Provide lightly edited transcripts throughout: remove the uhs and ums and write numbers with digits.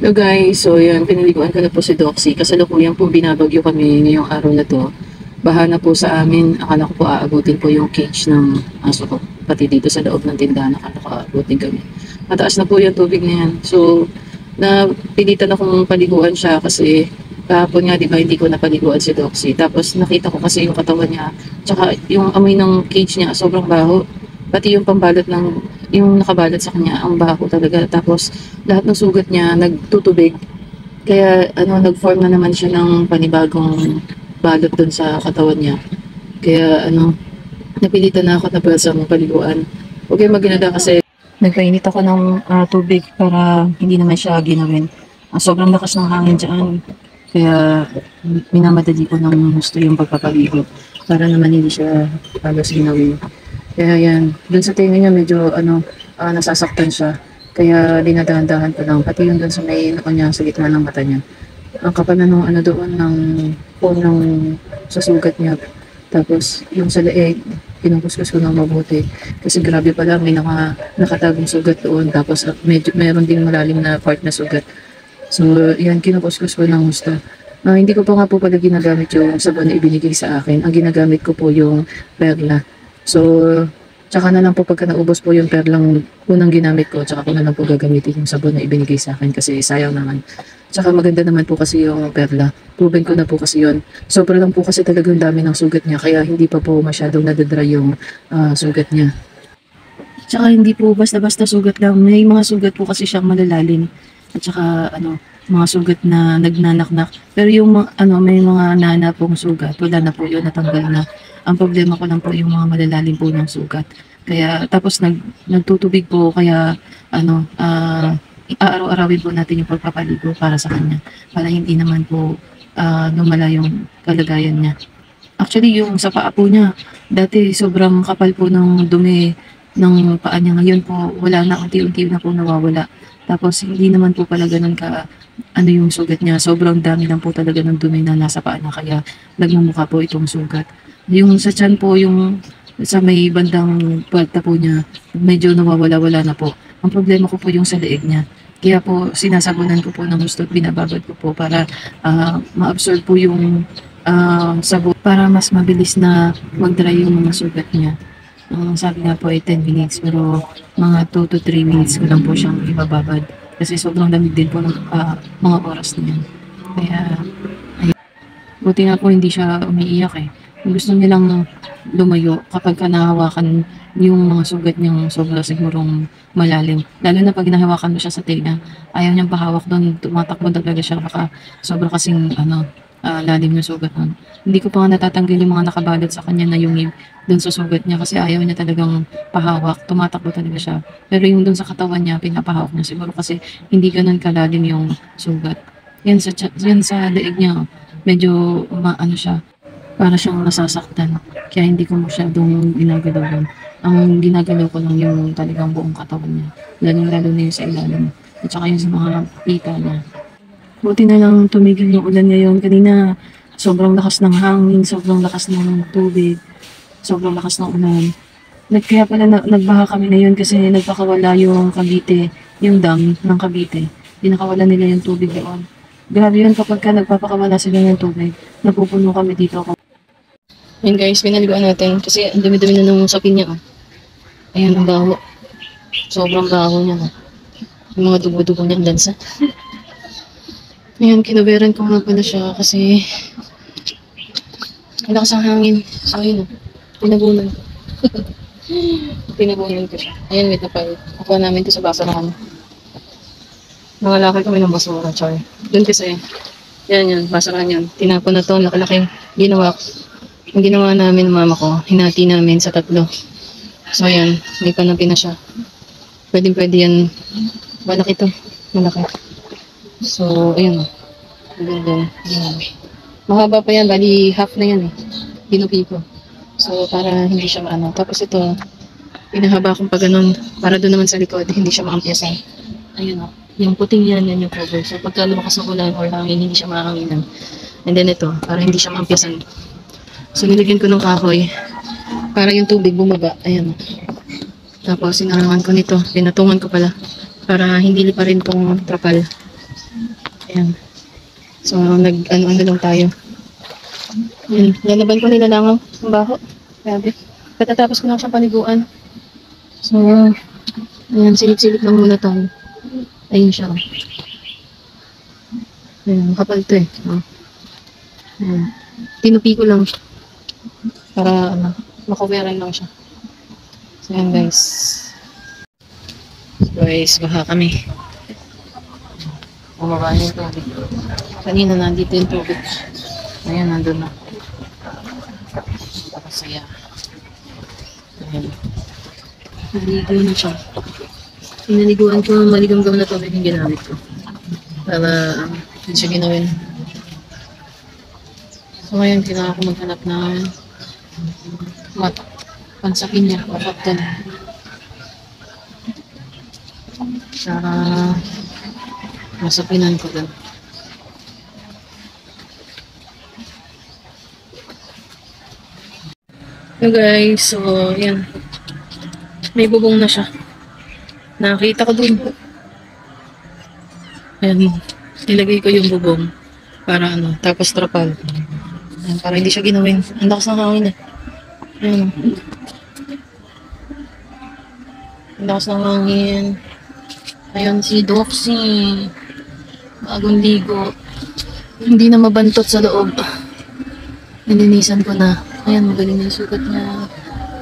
Hello guys, so yan, pinaliguan ko na po si Doxy. Kasalukuyan po binabagyo kami ngayong araw na to. Baha na po sa amin. Akala ko po aabutin po yung cage ng aso ko. Pati dito sa loob ng tindahan, akala ko aabutin kami. Mataas na po yung tubig na yan. So, napilitan akong paliguan siya kasi kahapon nga, di ba, hindi ko napaliguan si Doxy. Tapos nakita ko kasi yung katawan niya, tsaka yung amoy ng cage niya, sobrang baho. Pati yung pambalot yung nakabalot sa kanya, ang baho talaga. Tapos lahat ng sugat niya nagtutubig. Kaya nag-form na naman siya ng panibagong balot dun sa katawan niya. Kaya napilitan na ako na pala sa paliguan. Huwag kayong mag-inada kasi nagpainit ako ng tubig para hindi naman siya ginawin. Sobrang lakas ng hangin dyan. Kaya minamadali ko ng gusto yung pagpapaligo para naman hindi siya halos ginawin. Kaya yan, dun sa tingin niya medyo nasasaktan siya. Kaya dinadahan-dahan ko lang. Pati yung dun sa may niya sa gitna ng mata niya. Ang kapal na nung doon ng phone ng sa sugat niya. Tapos yung sa leeg, pinukuskus ko ng mabuti. Kasi grabe pala, may nakatagong sugat doon. Tapos meron din malalim na part na sugat. So yan, kinukuskus ko ng gusto. Hindi ko pa nga po pala ginagamit yung sabon na ibinigay sa akin. Ang ginagamit ko po yung Perla. So, tsaka na lang po pagka naubos po yung perlang unang ginamit ko, tsaka ko na lang po gagamitin yung sabon na ibinigay sa akin kasi sayang naman. Tsaka maganda naman po kasi yung perla. Proven ko na po kasi yun. Sobra lang po kasi talagang dami ng sugat niya kaya hindi pa po masyadong nadadry yung sugat niya. Tsaka hindi po basta-basta sugat lang. May mga sugat po kasi siyang malalalim. At tsaka mga sugat na nagnanaknak. Pero yung may mga nana pong sugat, wala na po yun, natanggal na. Ang problema ko lang po yung mga malalalim po ng sugat. Kaya tapos nagtutubig po kaya araw-arawin po natin yung pagpapaligo para sa kanya. Para hindi naman po lumala yung kalagayan niya. Actually yung sa paa po niya, dati sobrang kapal po ng dumi ng paa niya. Ngayon po wala na, unti-unti na po nawawala. Tapos hindi naman po pala ganun yung sugat niya. Sobrang dami lang po talaga ng dumi na nasa paa niya kaya nagmumukha po itong sugat. Yung sa tiyan po, yung sa may bandang palta po niya, medyo nawawala-wala na po. Ang problema ko po yung sa leeg niya. Kaya po sinasabunan ko po ng gusto at binababad ko po para ma-absorb po yung sabon para mas mabilis na mag-dry yung mga sugat niya. Sabi nga po ay 10 minutes pero mga 2 to 3 minutes ko lang po siyang ibababad. Kasi sobrang lamig din po ng mga oras na yan. Kaya, ayun. Buti nga po hindi siya umiiyak eh. Gusto nilang lumayo kapag nahawakan yung mga sugat niyang sobra sigurong malalim. Lalo na pag nahawakan mo siya sa tenga, ayaw niyang pahawak doon, tumatakbo talaga siya baka sobra kasing lalim yung sugat nun. Hindi ko pa nga natatanggal yung mga nakabalot sa kanya na yung doon sa sugat niya kasi ayaw niya talagang pahawak, tumatakbo talaga siya. Pero yung doon sa katawan niya, pinapahawak niya siguro kasi hindi ganun kalalim yung sugat. Yan sa leeg niya, medyo siya, para siyang nasasaktan. Kaya hindi ko masyadong ginagalaw yun. Ang ginagalaw ko lang yung talagang buong katawan niya. Lalo na yung sa ilalim. At saka yung sa mga pita niya. Buti na lang tumigil yung ulan ngayon. Kanina, sobrang lakas ng hangin, sobrang lakas ng tubig, sobrang lakas ng ulan. Kaya pala nagbaha kami ngayon kasi nagpakawala yung Cavite, yung dam ng Cavite. Pinakawala nila yung tubig doon. Grabe yun kapag nagpapakawala sila ng tubig. Napupuno kami dito. Ayan guys, pinaliguan natin kasi ang dumi-dumi na ng sapin niya. Ayan, ang baho. Sobrang baho niya. Yung mga dugo-dugo niya, ang lansa. Ayan, kinuberan ko nga pala siya kasi ang lakas ang hangin. So, ayun pinagunan ko. Pinagunan ko siya. Ayan, wait na pala. Nakuha namin ito sa basurahan. Nangalakay kami ng basura, char. Doon kasi, yan, basurahan yan. Tinapon na to, laki-laki. Ang ginawa namin ng mama ko, hinati namin sa 3. So, ayan, may panapi na siya. Pwede yan. Malaki to. Malaki. So, ayun. Ayan. Mahaba pa yan. Bali, half na yan eh. Pinupi ko. So, para hindi siya Tapos ito, pinahaba kong pa ganun. Para doon naman sa likod, hindi siya maampiyasan. Ayun o. Yung puting yan yung cover. So, pagka lumakas ng ulan or hangin, hindi siya mahanginan. And then ito, para hindi siya maampiyasan. So, nilagyan ko ng kahoy para yung tubig bumaba. Ayan. Tapos, sinarangan ko nito. Pinatungan ko pala para hindi lipa rin tong trapal. Ayan. So, ano-ano lang tayo. Ayan. Lalaban ko nila lang ang baho. Grabe. Katatapos ko lang siyang paniguan. So, ayan, silip-silip lang muna tayo. Ayun siya. Ayan, kapal to eh. Ayan. Tinupi ko lang para makaweran lang siya. So, ayan guys. So, guys, baha kami. Bumaba na yung tubig. Kanina nandito yung tubig. Ayan, nandun na. Napakasaya. Ayan. Naligo na siya. Pinaliguan ko ang maligam-gam na tubig yung ginamit ko. Para hindi siya ginawin. So ngayon, kailangan ko maghanap ng pansakin niya. Mapagtan. Para masapinan ko dun. So guys, so yan. May bubong na siya. Nakita ko dun. Ayan, nilagay ko yung bubong para tapos trapal. Ayan, para hindi siya ginawin. Ang lakas ng hangin eh. Ayan. Ang lakas ng hangin. Ayan si Doxy. Bagong ligo. Hindi na mabantot sa loob. Nilinisan ko na. Ayan, magaling na yung sugat niya.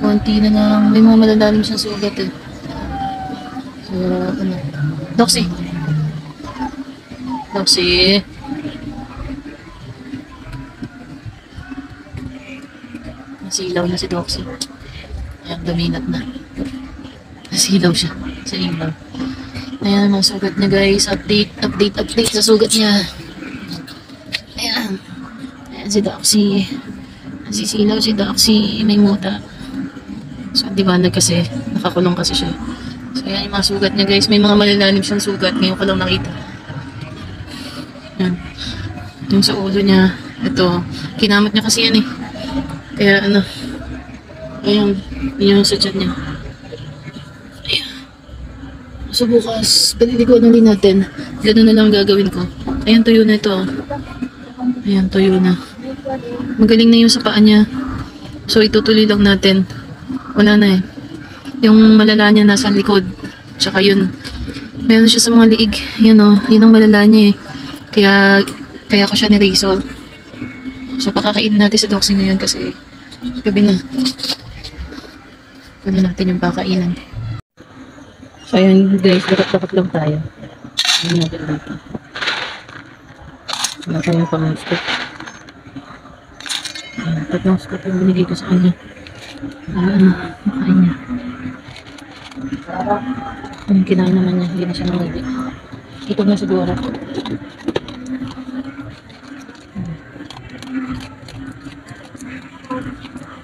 Konti na lang. May mga malalalim siyang sugat eh. So, Doxy. Doxy. Nasilaw na si Doxy. Ayan, duminat na. Nasilaw siya sa ilaw. Ayan, mga sugat niya guys. Update sa sugat niya. Ayan. Ayan si Doxy. Nasisilaw si Doxy. May muta. So, di ba kasi nakakulong kasi siya. So, ayan yung mga sugat niya guys. May mga malalalim siyang sugat. Ngayon ko lang nakita. Ayan. Yung sa ulo niya. Ito. Kinamot niya kasi yan eh. Kaya ayan. Yun yung sa tiyan niya. Ayan. So, bukas, paliliguan ulit natin. Ganun na lang gagawin ko. Ayan, tuyo na ito. Ayan, tuyo na. Magaling na yung sa paa niya. So, itutuloy lang natin. Wala na eh. Yung malala niya nasa likod. Tsaka yun. Meron siya sa mga liig. Yun o. Yun ang malala niya eh. Kaya ko siya ni-razor. So, pakakainin natin sa Doxy ngayon kasi gabi na. Pwede natin yung pakainan. So, ayan guys. Dapat lang tayo. Ayan natin dito. Wala tayong pang-scoop. Tatlong scoop yung binigay ko sa kanya. Makain niya. Yung kinain naman niya, hindi na siya nangyari. Ito na siguro.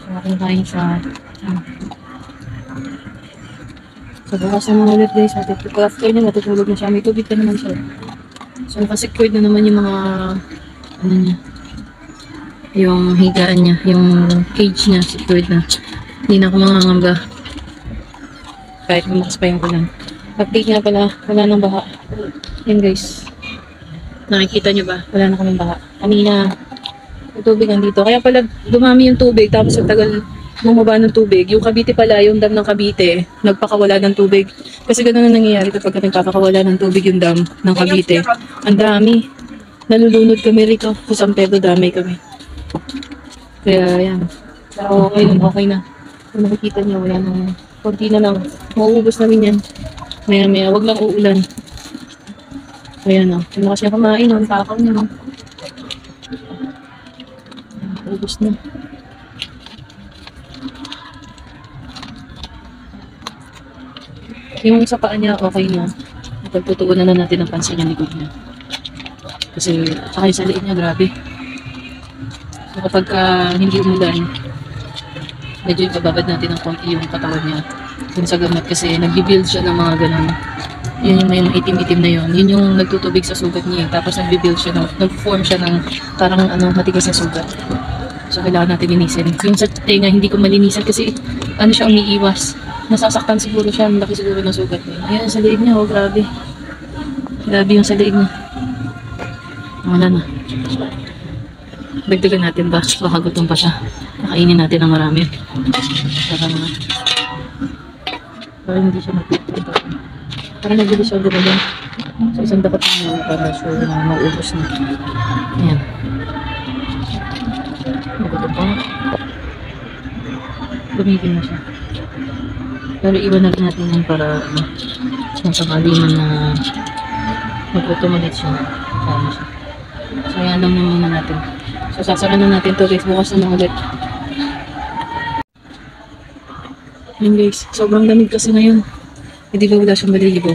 So, kinakain siya. So, bukas naman ulit guys. After niya, matutulog na siya. May tubig na naman siya. So, nakasecured na naman yung mga niya. Yung higaan niya, yung cage niya, secured na. Hindi na ako mangangamba. Kahit bumakas pa yung ulan. Update nga pala, wala nang baha. Yan guys. Nakikita nyo ba? Wala na kaming baha. Kanina, yung tubig nandito. Kaya pala dumami yung tubig, tapos ang tagal bumaba ng tubig. Yung Cavite pala, yung dam ng Cavite, nagpakawala ng tubig. Kasi ganun ang nangyayari kapag nagpapakawala ng tubig yung dam ng Cavite. Ang dami. Nalulunod kami rito. Sa San Pedro, dami kami. Kaya yan. So, okay na. Kung nakikita niyo, wala nang konti na lang. Mauubos namin yan. Maya-maya, wag lang uulan. Ayan o. Hindi na kasi kumain o. Takaw niya o. Ubos na. Yung sa paa niya, okay na. Pagtutuunan na natin ang pansin niya likod niya. Kasi, saka yung sa liit niya, grabe. So, kapag hindi umulan, medyo ibababad natin ng konti yung katawan niya. Yung sa gamot kasi nag-build siya ng mga ganun. Yun yung may itim-itim na yun. Yun yung nagtutubig sa sugat niya. Tapos nag-build siya, nag-form siya ng parang matigas na sugat. So kailangan natin linisin. Yung sa tenga hindi ko malinisan kasi siya umiiwas. Nasasaktan siguro siya. Ang laki siguro ng sugat niya. Ayan sa liig niya. Oh, grabe. Grabe yung sa liig niya. Wala na. Dagdagan natin ba? Baka gutom pa siya. Kakainin natin ng marami. Para hindi siya magpupunta. Para nabili siya din din. So isang dapat na para sure na maubos na. Ayan. Nagutom pa. Gumigil na siya. Pero iwan na rin natin yan para kung sakali man na maglutom ulit siya. Kaya siya. So ayan lang naman na natin. So sasara na natin to guys. Bukas na ulit. Ayan guys. Sobrang lamig kasi ngayon. Hindi ba wala siyang balibo?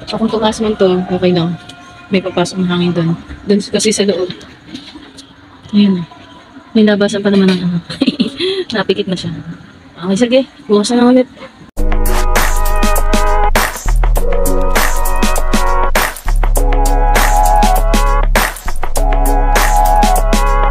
So kung tukas man to, okay lang. May papasok na hangin doon. Doon kasi sa loob. Ayan. May labasan pa naman ng ano. Napikit na siya. Okay, sige. Bukas na ulit.